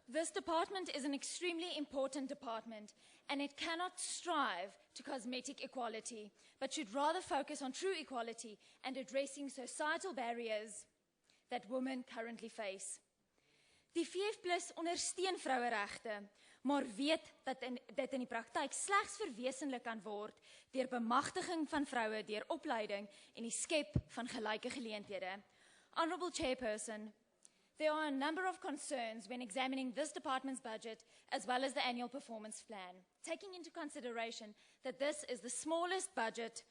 This department is an extremely important department, and it cannot strive to cosmetic equality, but should rather focus on true equality and addressing societal barriers that women currently face. Die VF+ ondersteun vroueregte, maar weet dat dit in die praktyk slegs verwesenlik kan word deur bemagtiging van vroue deur opleiding en die skep van gelyke geleenthede. Honourable Chairperson, there are a number of concerns when examining this department's budget as well as the annual performance plan, taking into consideration that this is the smallest budget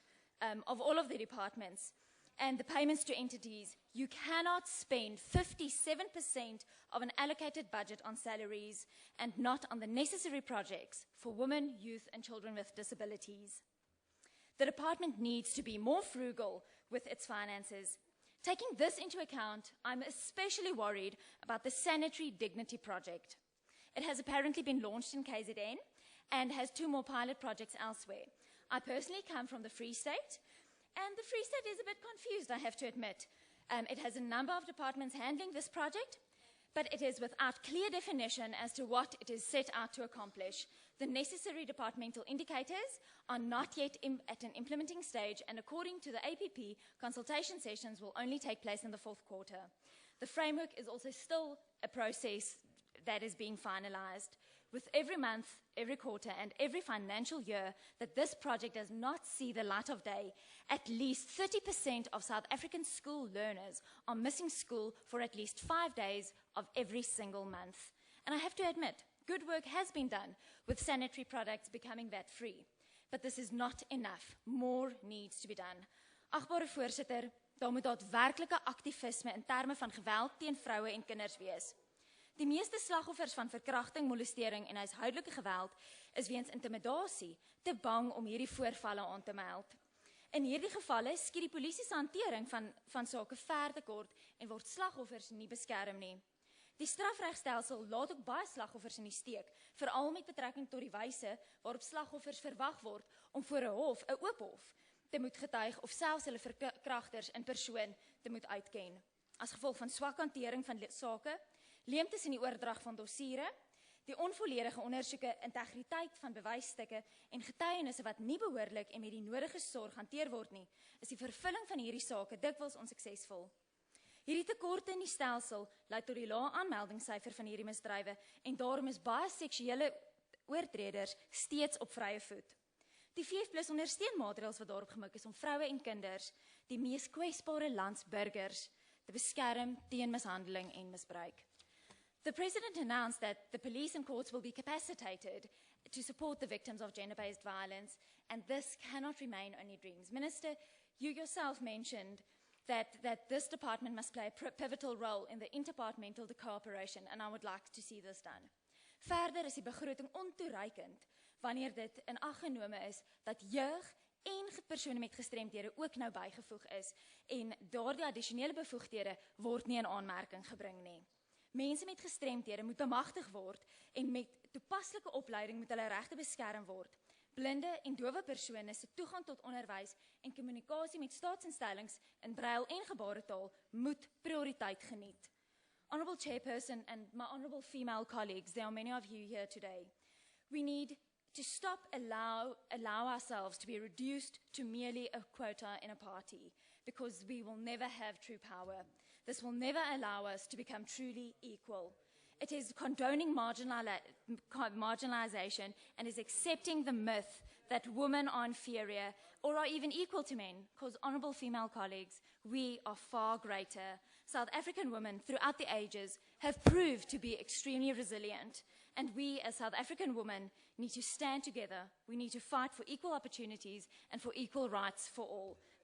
of all of the departments and the payments to entities. You cannot spend 57% of an allocated budget on salaries and not on the necessary projects for women, youth and children with disabilities. The department needs to be more frugal with its finances. Taking this into account, I'm especially worried about the Sanitary Dignity Project. It has apparently been launched in KZN and has 2 more pilot projects elsewhere. I personally come from the Free State, and the Free State is a bit confused, I have to admit. It has a number of departments handling this project, but it is without clear definition as to what it is set out to accomplish. The necessary departmental indicators are not yet at an implementing stage, and according to the APP, consultation sessions will only take place in the 4th quarter. The framework is also still a process that is being finalized. With every month, every quarter, and every financial year that this project does not see the light of day, at least 30% of South African school learners are missing school for at least 5 days of every single month. And I have to admit, good work has been done with sanitary products becoming VAT-free. But this is not enough. More needs to be done. Agbare voorsitter, daar moet daadwerklike aktivisme in terme van geweld teen vroue en kinders wees. Die meeste slagoffers van verkrachting, molestering en huishoudelike geweld is weens intimidasie te bang om hierdie voorvalle aan te meld. In hierdie gevalle skiet die polisie se hantering van sake ver te kort en word slagoffers nie beskerm nie. Die strafregstelsel laat ook baie slagoffers in die steek, veral met betrekking tot die wyse waarop slagoffers verwag word om voor 'n hof, 'n oop hof, te moet getuig of selfs hulle verkragters in persoon te moet uitken. As gevolg van swak hantering van sake, leemtes in die oordrag van dossiere, die onvolledige ondersoeke, integriteit van bewysstukke en getuienisse wat nie behoorlik en met die nodige sorg hanteer word nie, is die vervulling van hierdie sake dikwels onsuksesvol. Hierdie tekorte in die stelsel lei tot die lae aanmeldingssyfer van hierdie misdrywe en daarom is baie seksuele oortreders steeds op vrye voet. Die VF+ ondersteun maatreëls wat daarop gemik is om vroue en kinders, die mees kwesbare landsburgers, te beskerm teen mishandeling en misbruik. The President announced that the police and courts will be capacitated to support the victims of gender-based violence, and this cannot remain only dreams. Minister, you yourself mentioned that this department must play a pivotal role in the interdepartmental cooperation, and I would like to see this done. Verder is die begroting ontoereikend wanneer dit in ag genome is dat jeug en persone met gestremdhede ook nou bygevoeg is en daardie addisionele bevoegdhede word nie in aanmerking gebring nie. Mense met gestremdhede moet bemagtig word en met toepaslike opleiding moet hulle regte beskerm word. Blinde en dowe persone se toegang tot onderwys en kommunikasie met staatsinstellings in brail en gebaretaal moet prioriteit geniet. Honourable Chairperson and my honourable female colleagues, there are many of you here today. We need to stop allow ourselves to be reduced to merely a quota in a party, because we will never have true power. This will never allow us to become truly equal. It is condoning marginalization and is accepting the myth that women are inferior or are even equal to men, because, honourable female colleagues, we are far greater. South African women throughout the ages have proved to be extremely resilient, and we as South African women need to stand together. We need to fight for equal opportunities and for equal rights for all.